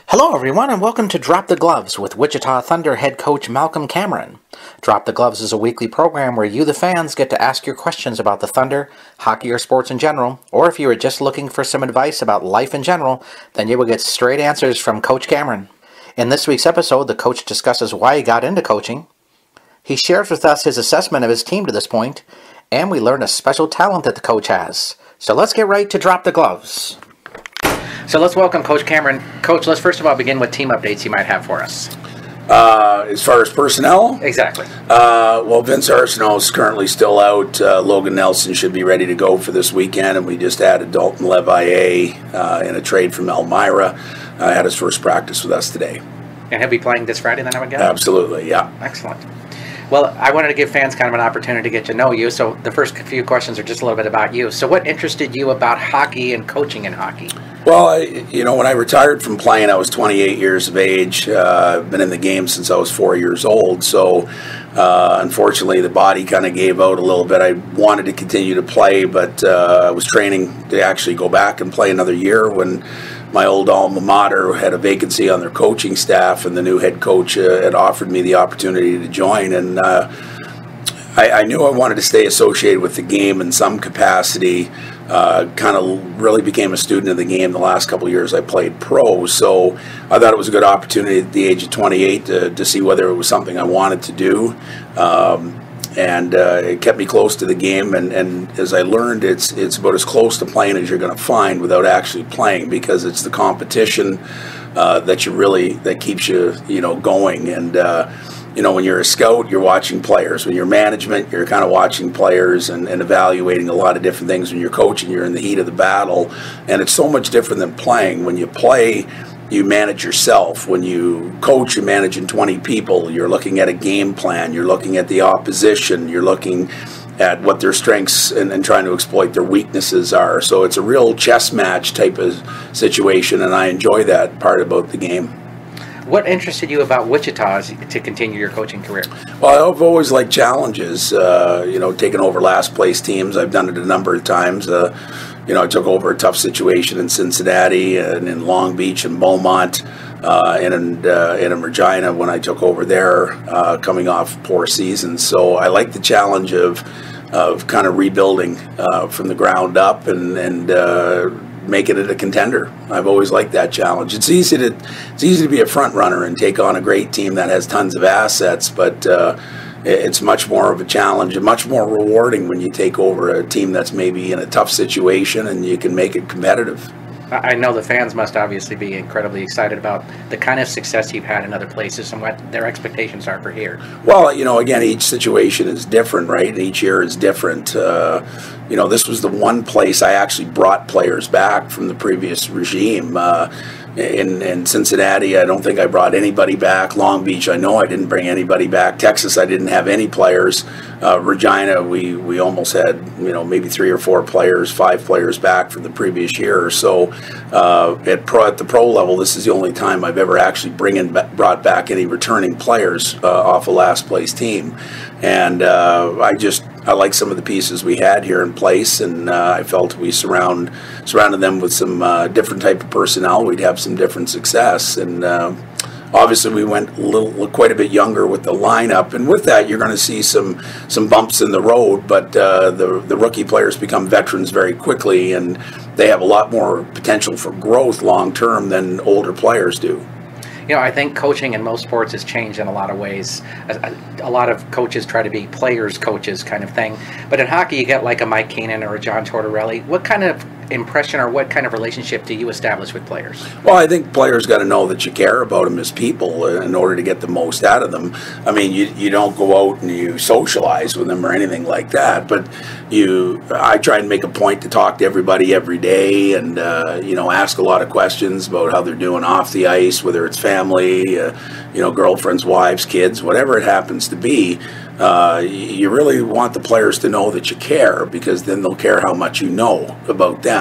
Hello everyone and welcome to Drop the Gloves with Wichita Thunder head coach Malcolm Cameron. Drop the Gloves is a weekly program where you, the fans, get to ask your questions about the Thunder, hockey or sports in general, or if you are just looking for some advice about life in general, then you will get straight answers from Coach Cameron. In this week's episode, the coach discusses why he got into coaching. He shares with us his assessment of his team to this point, and we learn a special talent that the coach has. So let's get right to Drop the Gloves. So let's welcome Coach Cameron. Coach, let's first of all begin with team updates you might have for us. As far as personnel? Exactly. Well, Vince Arsenault is currently still out. Logan Nelson should be ready to go for this weekend, and we just added Dalton Levaye in a trade from Elmira. Had his first practice with us today. And he'll be playing this Friday then, I would guess? Absolutely, yeah. Excellent. Well, I wanted to give fans kind of an opportunity to get to know you, so the first few questions are just a little bit about you. So what interested you about hockey and coaching in hockey? Well, when I retired from playing, I was 28 years of age. I've been in the game since I was 4 years old, so unfortunately the body kind of gave out a little bit. I wanted to continue to play, but I was training to actually go back and play another year when my old alma mater had a vacancy on their coaching staff, and the new head coach had offered me the opportunity to join, and I knew I wanted to stay associated with the game in some capacity. Kind of really became a student of the game the last couple of years I played pro, so I thought it was a good opportunity at the age of 28 to see whether it was something I wanted to do. And it kept me close to the game, and as I learned, it's about as close to playing as you're going to find without actually playing, because it's the competition that keeps you going. And when you're a scout, you're watching players. When you're management, you're kind of watching players and evaluating a lot of different things. When you're coaching, you're in the heat of the battle, and it's so much different than playing. When you play, you manage yourself. When you coach, you're managing 20 people. You're looking at a game plan. You're looking at the opposition. You're looking at what their strengths and trying to exploit their weaknesses are. So it's a real chess match type of situation, and I enjoy that part about the game. What interested you about Wichita to continue your coaching career? Well, I've always liked challenges, taking over last place teams. I've done it a number of times. I took over a tough situation in Cincinnati and in Long Beach and Beaumont and in Regina when I took over there, coming off poor seasons. So I like the challenge of kind of rebuilding from the ground up and making it a contender. I've always liked that challenge. It's easy to be a front runner and take on a great team that has tons of assets, but it's much more of a challenge and much more rewarding when you take over a team that's maybe in a tough situation and you can make it competitive. I know the fans must obviously be incredibly excited about the kind of success you've had in other places and what their expectations are for here. Well, again, each situation is different, right? Each year is different. This was the one place I actually brought players back from the previous regime. In Cincinnati, I don't think I brought anybody back. Long Beach, I know I didn't bring anybody back. Texas, I didn't have any players. Regina, we almost had maybe 3 or 4 players, 5 players back from the previous year. So at the pro level, this is the only time I've ever actually brought back any returning players off a last place team. And I like some of the pieces we had here in place, and I felt we surrounded them with some different type of personnel. We'd have some different success, and obviously we went quite a bit younger with the lineup, and with that you're going to see some bumps in the road, but the rookie players become veterans very quickly, and they have a lot more potential for growth long term than older players do. I think coaching in most sports has changed in a lot of ways. A lot of coaches try to be players' coaches kind of thing. But in hockey, you get like a Mike Keenan or a John Tortorelli. What kind of impression or what kind of relationship do you establish with players? Well, I think players got to know that you care about them as people in order to get the most out of them. I mean, you don't go out and you socialize with them or anything like that, but I try and make a point to talk to everybody every day and ask a lot of questions about how they're doing off the ice, whether it's family, girlfriends, wives, kids, whatever it happens to be. You really want the players to know that you care, because then they'll care how much you know about them.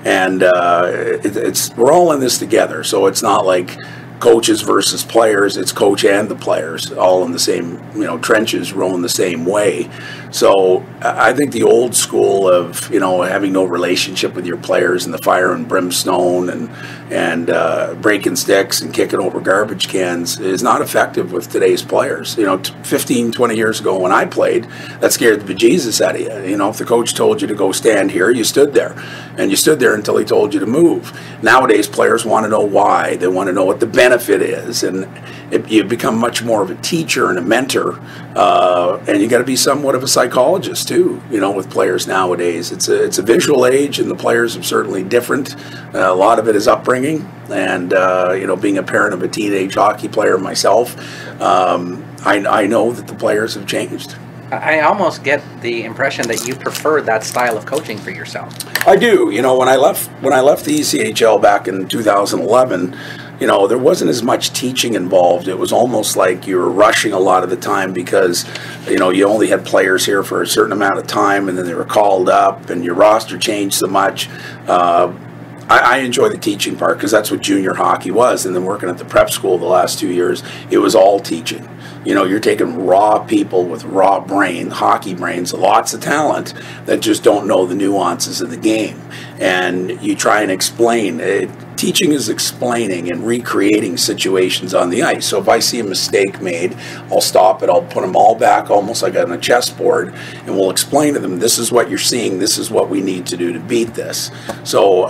And we're all in this together, so it's not like coaches versus players. It's coach and the players all in the same trenches, rolling the same way. So I think the old school of, you know, having no relationship with your players and the fire and brimstone and breaking sticks and kicking over garbage cans is not effective with today's players. You know, 15, 20 years ago when I played, that scared the bejesus out of you. You know, if the coach told you to go stand here, you stood there. And you stood there until he told you to move. Nowadays, players want to know why. They want to know what the benefit is. And you become much more of a teacher and a mentor. And you got to be somewhat of a psychologist, too, you know, with players nowadays. It's a visual age, and the players are certainly different. A lot of it is upbringing. And, you know, being a parent of a teenage hockey player myself, I know that the players have changed. I almost get the impression that you prefer that style of coaching for yourself. I do. You know, when I left the ECHL back in 2011, you know, there wasn't as much teaching involved. It was almost like you were rushing a lot of the time because, you know, you only had players here for a certain amount of time, and then they were called up, and your roster changed so much. I enjoy the teaching part because that's what junior hockey was. And then working at the prep school the last 2 years, it was all teaching. You know, you're taking raw people with raw brain, hockey brains, lots of talent that just don't know the nuances of the game. And you try and explain. Teaching is explaining and recreating situations on the ice. So if I see a mistake made, I'll stop it. I'll put them all back almost like on a chessboard, and we'll explain to them, this is what you're seeing. This is what we need to do to beat this. So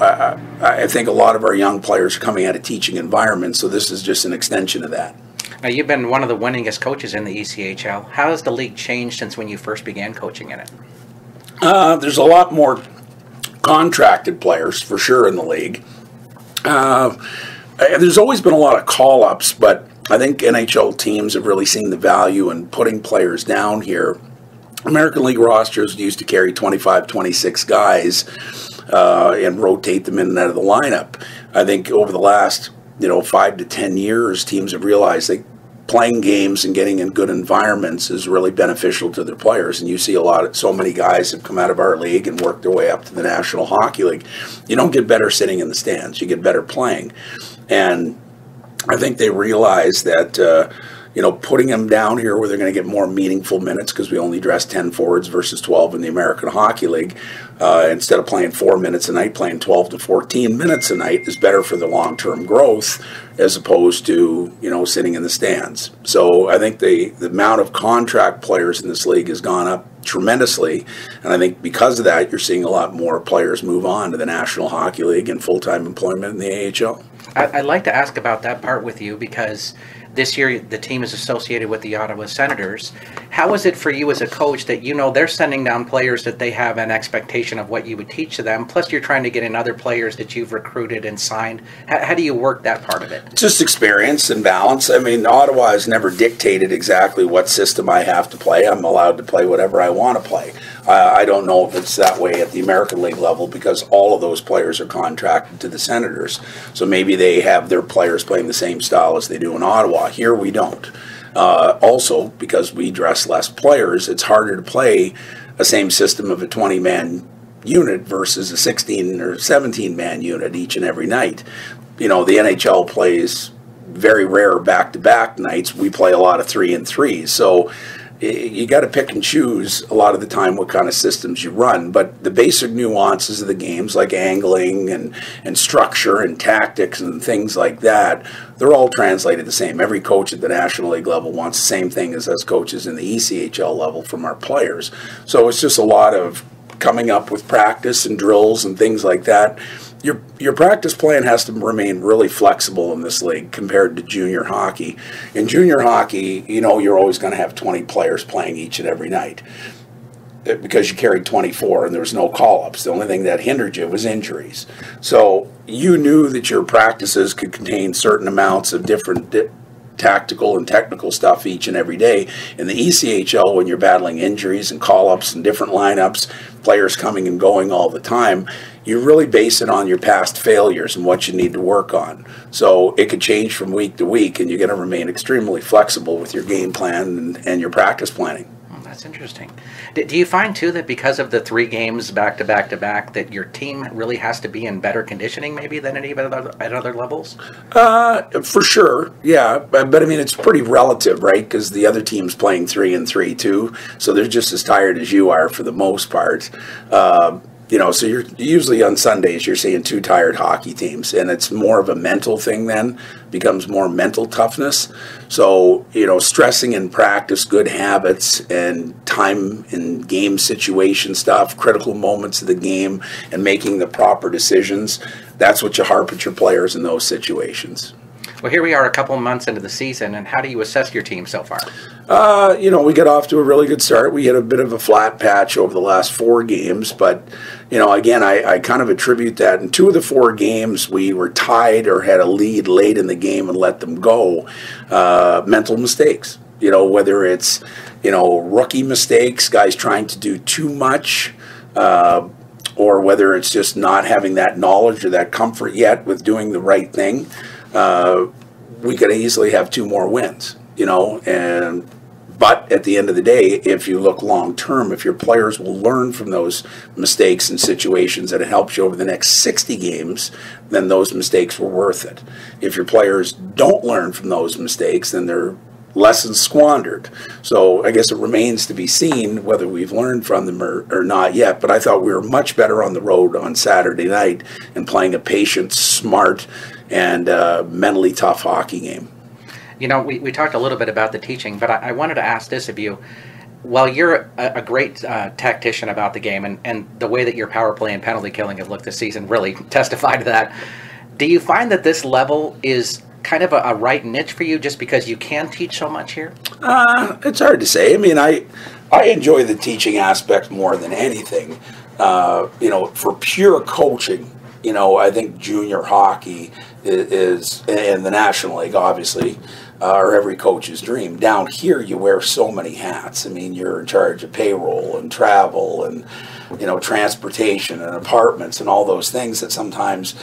I think a lot of our young players are coming out of teaching environments, so this is just an extension of that. Now, you've been one of the winningest coaches in the ECHL. How has the league changed since when you first began coaching in it? There's a lot more contracted players, for sure, in the league. There's always been a lot of call-ups, but I think NHL teams have really seen the value in putting players down here. American League rosters used to carry 25, 26 guys and rotate them in and out of the lineup. I think over the last 5 to 10 years, teams have realized that playing games and getting in good environments is really beneficial to their players. And you see so many guys have come out of our league and worked their way up to the National Hockey League. You don't get better sitting in the stands. You get better playing. And I think they realize that, putting them down here where they're going to get more meaningful minutes, because we only dress 10 forwards versus 12 in the American Hockey League, instead of playing 4 minutes a night, playing 12 to 14 minutes a night is better for the long-term growth as opposed to, sitting in the stands. So I think the amount of contract players in this league has gone up tremendously, and I think because of that, you're seeing a lot more players move on to the National Hockey League and full-time employment in the AHL. I'd like to ask about that part with you, because this year the team is associated with the Ottawa Senators. How is it for you as a coach that they're sending down players that they have an expectation of what you would teach to them, plus you're trying to get in other players that you've recruited and signed? How do you work that part of it? Just experience and balance. I mean, Ottawa has never dictated exactly what system I have to play. I'm allowed to play whatever I want to play. I don't know if it's that way at the American League level, because all of those players are contracted to the Senators. So maybe they have their players playing the same style as they do in Ottawa. Here we don't. Also, because we dress less players, it's harder to play a same system of a 20-man unit versus a 16 or 17-man unit each and every night. The NHL plays very rare back-to-back nights. We play a lot of 3-and-3s. So you got to pick and choose a lot of the time what kind of systems you run. But the basic nuances of the games, like angling and structure and tactics and things like that, they're all translated the same. Every coach at the National League level wants the same thing as us coaches in the ECHL level from our players. So it's just a lot of coming up with practice and drills and things like that. Your practice plan has to remain really flexible in this league compared to junior hockey. In junior hockey, you're always going to have 20 players playing each and every night because you carried 24 and there was no call-ups. The only thing that hindered you was injuries. So you knew that your practices could contain certain amounts of different tactical and technical stuff each and every day. In the ECHL, when you're battling injuries and call-ups and different lineups, players coming and going all the time, you really base it on your past failures and what you need to work on. So it could change from week to week, and you're going to remain extremely flexible with your game plan and your practice planning. That's interesting. Do you find, too, that because of the 3 games back to back to back, that your team really has to be in better conditioning maybe than at other levels? For sure, yeah. But I mean, it's pretty relative, right? Because the other team's playing 3-3 too, so they're just as tired as you are for the most part. So you're usually on Sundays you're seeing 2 tired hockey teams, and it's more of a mental thing then, becomes more mental toughness. So, stressing in practice good habits and time in game situation stuff, critical moments of the game, and making the proper decisions, that's what you harp at your players in those situations. Well, here we are a couple months into the season, and how do you assess your team so far? We got off to a really good start. We had a bit of a flat patch over the last 4 games, but, again, I kind of attribute that. In 2 of the 4 games, we were tied or had a lead late in the game and let them go. Mental mistakes, whether it's, rookie mistakes, guys trying to do too much, or whether it's just not having that knowledge or that comfort yet with doing the right thing. We could easily have 2 more wins, but at the end of the day, if you look long term, if your players will learn from those mistakes and situations and it helps you over the next 60 games, then those mistakes were worth it. If your players don't learn from those mistakes, then they're lessons squandered. So I guess it remains to be seen whether we've learned from them or not yet, but I thought we were much better on the road on Saturday night and playing a patient, smart, and mentally tough hockey game. We talked a little bit about the teaching, but I wanted to ask this of you. While you're a great tactician about the game, and the way that your power play and penalty killing have looked this season really testify to that, do you find that this level is kind of a right niche for you just because you can teach so much here? It's hard to say. I mean, I enjoy the teaching aspect more than anything. For pure coaching, I think junior hockey is, and the National League, obviously, are every coach's dream. Down here, you wear so many hats. I mean, you're in charge of payroll and travel and, transportation and apartments and all those things that sometimes,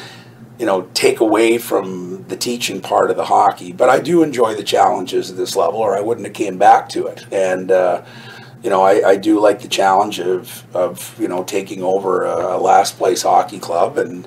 take away from the teaching part of the hockey. But I do enjoy the challenges at this level, or I wouldn't have came back to it. And, I do like the challenge of taking over a last place hockey club and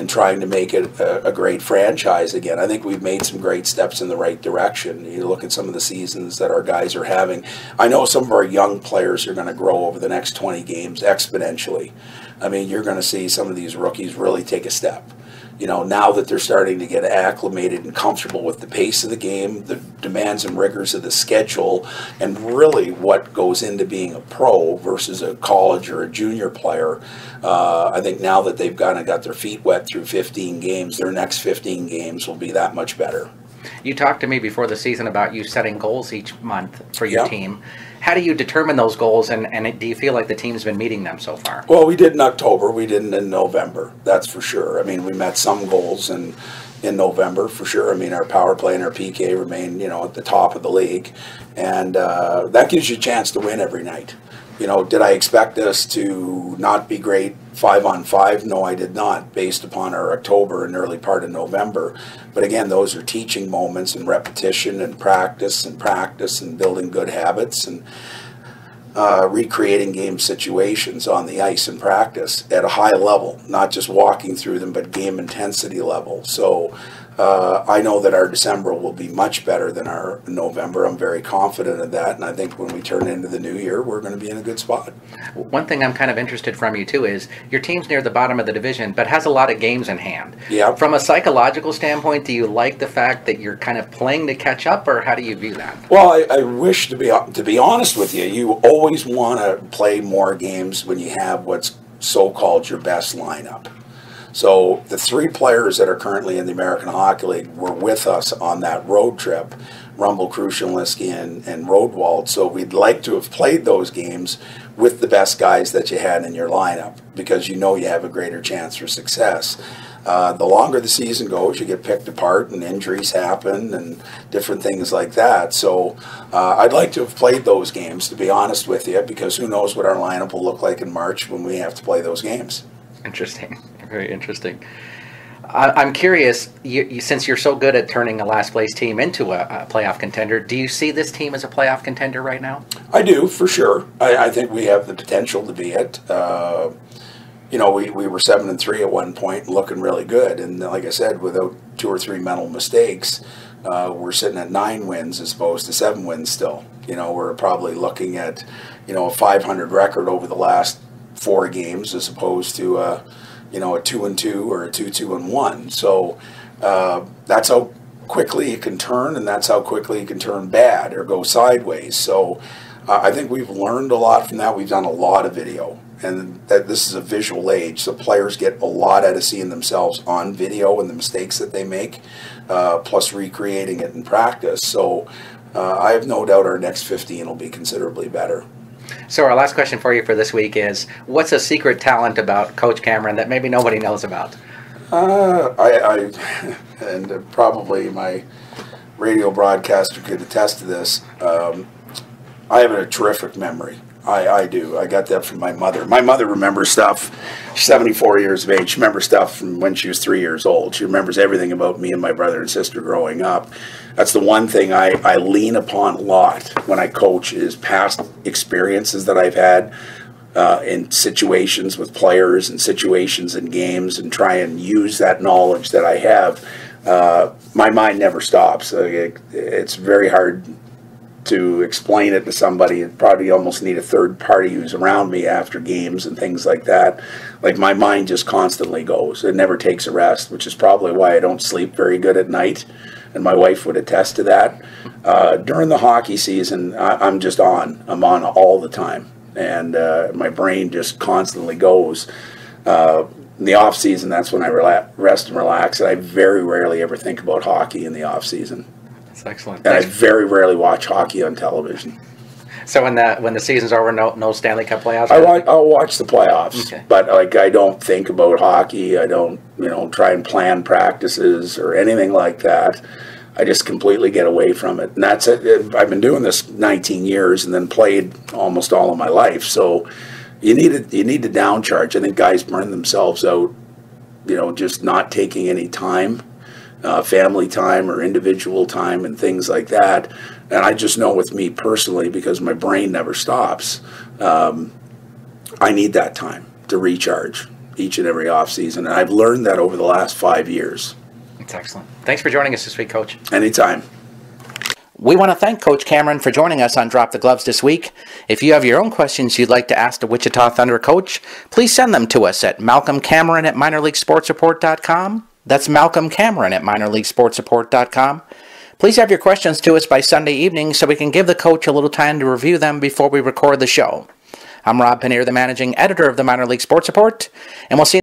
trying to make it a great franchise again. I think we've made some great steps in the right direction. You look at some of the seasons that our guys are having. I know some of our young players are going to grow over the next 20 games exponentially. I mean, you're going to see some of these rookies really take a step. Now that they're starting to get acclimated and comfortable with the pace of the game, the demands and rigors of the schedule, and really what goes into being a pro versus a college or a junior player, I think now that they've kind of got their feet wet through 15 games, their next 15 games will be that much better. You talked to me before the season about you setting goals each month for your team. How do you determine those goals, and do you feel like the team's been meeting them so far? Well, we did in October. We didn't in November, that's for sure. I mean, we met some goals in November, for sure. I mean, our power play and our PK remain, at the top of the league. And that gives you a chance to win every night. Did I expect us to not be great 5-on-5? No, I did not, based upon our October and early part of November. But again, those are teaching moments and repetition and practice and building good habits and recreating game situations on the ice in practice at a high level, not just walking through them, but game intensity level. So I know that our December will be much better than our November. I'm very confident of that, and I think when we turn into the new year, we're going to be in a good spot. One thing I'm kind of interested from you, too, is your team's near the bottom of the division, but has a lot of games in hand. Yeah. From a psychological standpoint, do you like the fact that you're kind of playing to catch up, or how do you view that? Well, I wish, to be honest with you, you always want to play more games when you have what's so-called your best lineup. So the 3 players that are currently in the American Hockey League were with us on that road trip, Rumble, Krushelnyski, and Rodwald. So we'd like to have played those games with the best guys that you had in your lineup because you have a greater chance for success. The longer the season goes, you get picked apart and injuries happen and different things like that. So I'd like to have played those games, to be honest with you, because who knows what our lineup will look like in March when we have to play those games. Interesting. Very interesting. I'm curious, since you're so good at turning a last place team into a playoff contender, do you see this team as a playoff contender right now? I do, for sure. I think we have the potential to be it. You know, we were 7-3 at one point, looking really good. And like I said, without 2 or 3 mental mistakes, we're sitting at 9 wins as opposed to 7 wins still. You know, we're probably looking at, you know, a 500 record over the last 4 games as opposed to, you know, a 2-2 or a 2-2-1. So that's how quickly it can turn, and that's how quickly it can turn bad or go sideways. So I think we've learned a lot from that. We've done a lot of video, and that this is a visual age, so players get a lot out of seeing themselves on video and the mistakes that they make, plus recreating it in practice. So I have no doubt our next 15 will be considerably better. So our last question for you for this week is, what's a secret talent about Coach Cameron that maybe nobody knows about? And probably my radio broadcaster could attest to this. I have a terrific memory. I do. I got that from my mother. My mother remembers stuff. She's 74 years of age. She remembers stuff from when she was 3 years old. She remembers everything about me and my brother and sister growing up. That's the one thing I lean upon a lot when I coach, is past experiences that I've had in situations with players and situations in games, and try and use that knowledge that I have. My mind never stops. It's very hard to explain it to somebody. You'd probably almost need a third party who's around me after games and things like that. Like, my mind just constantly goes. It never takes a rest, which is probably why I don't sleep very good at night, and my wife would attest to that. During the hockey season, I'm just on. I'm on all the time, and my brain just constantly goes. In the off season, that's when I rest and relax, and I very rarely ever think about hockey in the off season. That's excellent. And I very rarely watch hockey on television. So when the season's over, no Stanley Cup playoffs? I'll watch the playoffs, okay. But like, I don't think about hockey. I don't, try and plan practices or anything like that. I just completely get away from it. And that's it. I've been doing this 19 years and then played almost all of my life. So you need to downcharge. I think guys burn themselves out, just not taking any time. Family time or individual time and things like that. And I just know with me personally, because my brain never stops, I need that time to recharge each and every off season. And I've learned that over the last 5 years. That's excellent. Thanks for joining us this week, Coach. Anytime. We want to thank Coach Cameron for joining us on Drop the Gloves this week. If you have your own questions you'd like to ask the Wichita Thunder coach, please send them to us at malcolmcameron@minorleaguesportsreport.com. That's Malcolm Cameron at minorleaguesportsreport.com. Please have your questions to us by Sunday evening so we can give the coach a little time to review them before we record the show. I'm Rob Pannier, the managing editor of the Minor League Sports Report, and we'll see you